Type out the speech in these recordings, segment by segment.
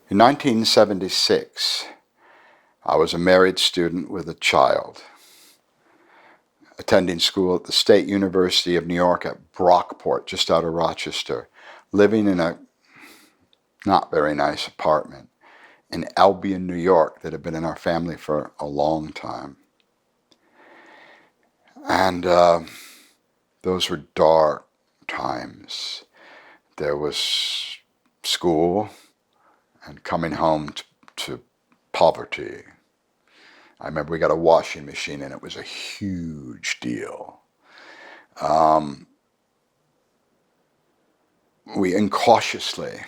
In 1976, I was a married student with a child, attending school at the State University of New York at Brockport, just out of Rochester, living in a not very nice apartment in Albion, New York, that had been in our family for a long time. And those were dark times. There was school and coming home to poverty. I remember we got a washing machine and it was a huge deal. We incautiously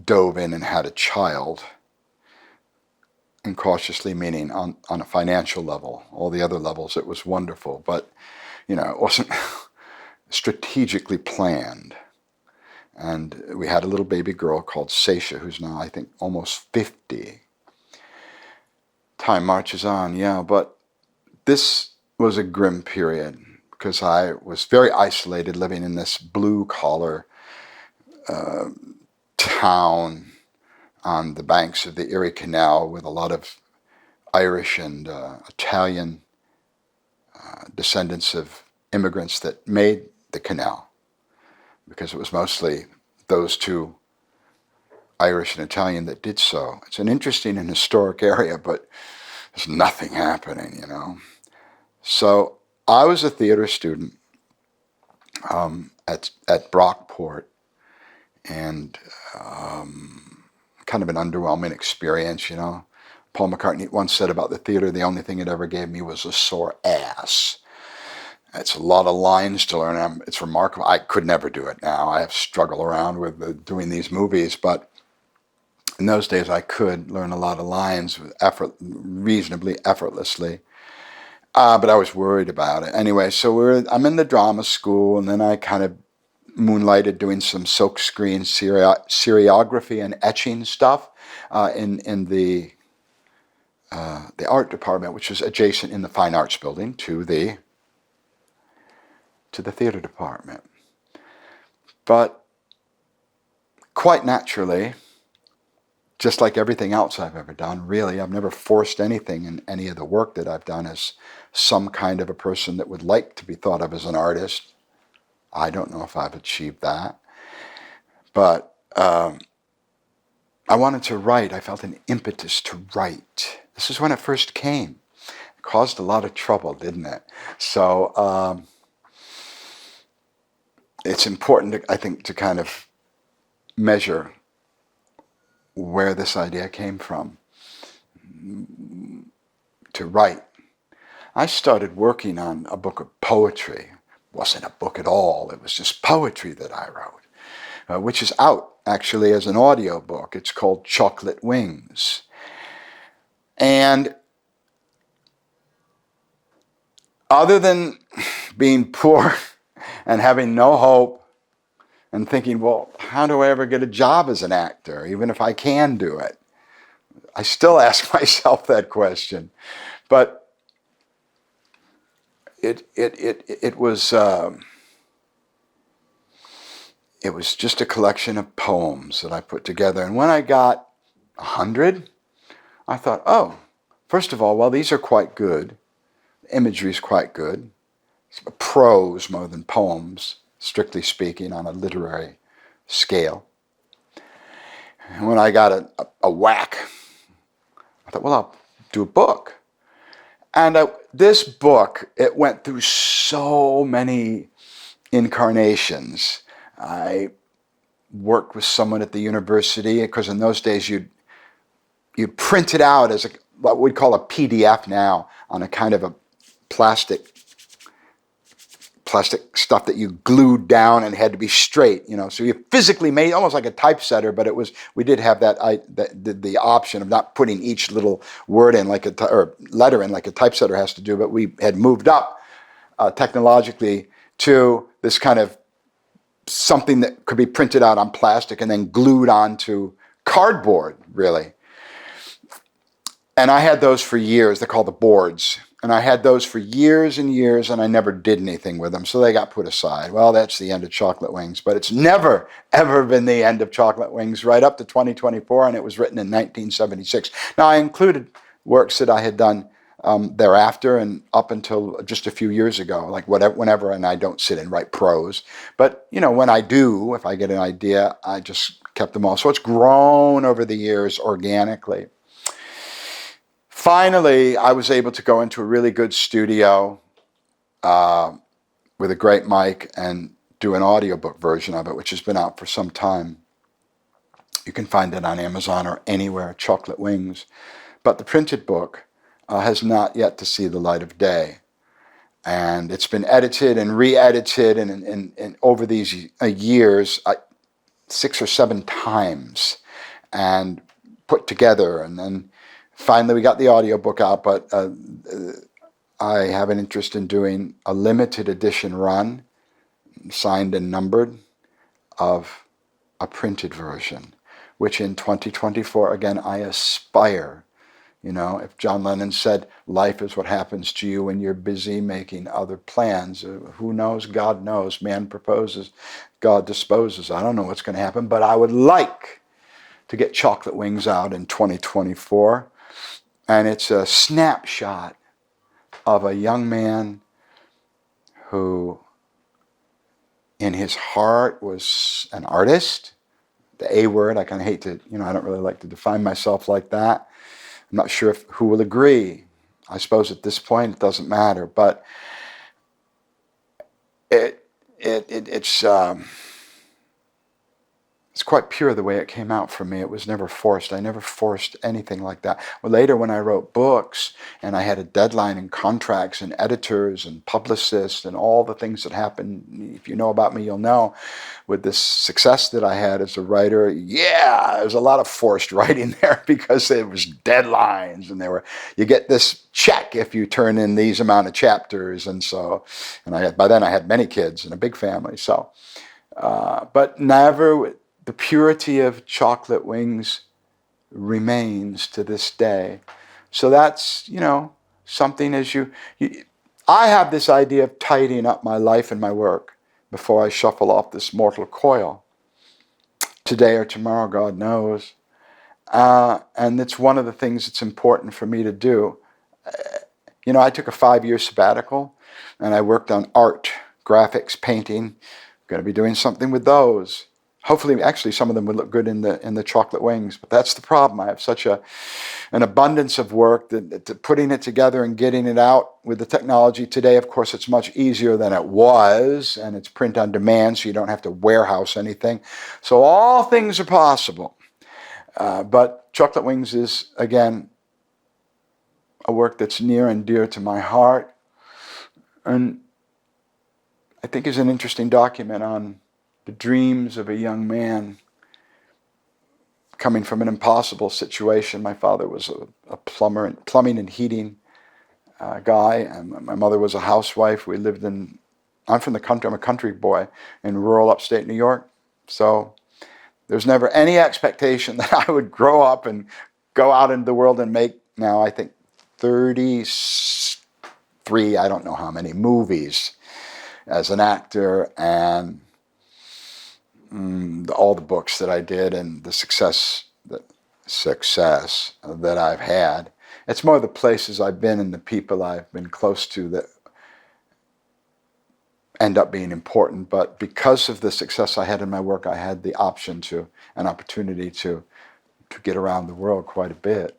dove in and had a child. Incautiously meaning on a financial level. All the other levels it was wonderful, but it wasn't strategically planned. And we had a little baby girl called Seisha, who's now, I think, almost 50. Time marches on, yeah, but this was a grim period because I was very isolated, living in this blue-collar town on the banks of the Erie Canal with a lot of Irish and Italian descendants of immigrants that made the canal, because it was mostly those two, Irish and Italian, that did so. It's an interesting and historic area, but there's nothing happening, So I was a theater student at Brockport, and kind of an underwhelming experience, Paul McCartney once said about the theater, the only thing it ever gave me was a sore ass. It's a lot of lines to learn. It's remarkable. I could never do it now. I have struggled around with doing these movies, but in those days I could learn a lot of lines reasonably effortlessly. But I was worried about it. Anyway, so I'm in the drama school, and then I kind of moonlighted doing some silkscreen seriography and etching stuff in the art department, which was adjacent in the Fine Arts building to the theater department. But quite naturally, just like everything else I've ever done, really, I've never forced anything in any of the work that I've done as some kind of a person that would like to be thought of as an artist. I don't know if I've achieved that. But I wanted to write. I felt an impetus to write. This is when it first came. It caused a lot of trouble, didn't it? So it's important, I think, to kind of measure where this idea came from, to write. I started working on a book of poetry. It wasn't a book at all. It was just poetry that I wrote, which is out actually as an audio book. It's called Chocolate Wings. And other than being poor and having no hope and thinking, well, how do I ever get a job as an actor, even if I can do it? I still ask myself that question. But it was just a collection of poems that I put together. And when I got 100, I thought, oh, first of all, well, these are quite good. The imagery is quite good. It's prose more than poems, strictly speaking, on a literary scale. And when I got a whack, I thought, well, I'll do a book. And this book, it went through so many incarnations. I worked with someone at the university, because in those days you'd print it out as what we'd call a PDF now, on a kind of a plastic stuff that you glued down and had to be straight, So you physically made almost like a typesetter, but we did have the option of not putting each little word in or letter in like a typesetter has to do, but we had moved up technologically to this kind of something that could be printed out on plastic and then glued onto cardboard, really. And I had those for years. They're called the boards. And I had those for years and years, and I never did anything with them, so they got put aside. Well, that's the end of Chocolate Wings, but it's never, ever been the end of Chocolate Wings, right up to 2024, and it was written in 1976. Now, I included works that I had done thereafter and up until just a few years ago, like whenever, and I don't sit and write prose. But, when I do, if I get an idea, I just kept them all. So it's grown over the years organically. Finally, I was able to go into a really good studio with a great mic and do an audiobook version of it, which has been out for some time. You can find it on Amazon or anywhere, Chocolate Wings. But the printed book has not yet to see the light of day. And it's been edited and re-edited and over these years 6 or 7 times and put together. And then finally we got the audiobook out, but I have an interest in doing a limited edition run, signed and numbered, of a printed version, which in 2024, again, I aspire. If John Lennon said, life is what happens to you when you're busy making other plans. Who knows? God knows. Man proposes, God disposes. I don't know what's going to happen, but I would like to get Chocolate Wings out in 2024. And it's a snapshot of a young man who, in his heart, was an artist. The A word, I kind of hate to, I don't really like to define myself like that. I'm not sure who will agree. I suppose at this point it doesn't matter, but it's quite pure the way it came out for me. It was never forced. I never forced anything like that. Well, later when I wrote books and I had a deadline and contracts and editors and publicists and all the things that happen, if you know about me, you'll know, with this success that I had as a writer, there was a lot of forced writing there because it was deadlines and you get this check if you turn in these amount of chapters. And by then I had many kids and a big family. So, but never. The purity of Chocolate Wings remains to this day. So that's, something I have this idea of tidying up my life and my work before I shuffle off this mortal coil. Today or tomorrow, God knows. And it's one of the things that's important for me to do. I took a 5-year sabbatical and I worked on art, graphics, painting. I'm going to be doing something with those. Hopefully, actually, some of them would look good in the Chocolate Wings, but that's the problem. I have such an abundance of work that putting it together and getting it out with the technology today. Of course, it's much easier than it was, and it's print on demand, so you don't have to warehouse anything. So all things are possible. But Chocolate Wings is, again, a work that's near and dear to my heart, and I think is an interesting document on the dreams of a young man coming from an impossible situation. My father was a plumber, plumbing and heating guy, and my mother was a housewife. I'm from the country, I'm a country boy in rural upstate New York. So there's never any expectation that I would grow up and go out into the world and make, now I think 33, I don't know how many, movies as an actor, and all the books that I did and the success that I've had. It's more the places I've been and the people I've been close to that end up being important. But because of the success I had in my work, I had the an opportunity to get around the world quite a bit.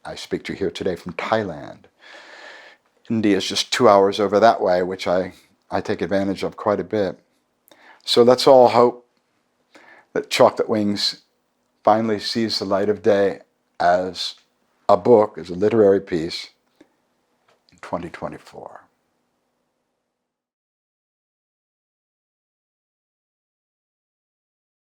I speak to you here today from Thailand. India is just 2 hours over that way, which I take advantage of quite a bit. So let's all hope that Chocolate Wings finally sees the light of day as a book, as a literary piece in 2024.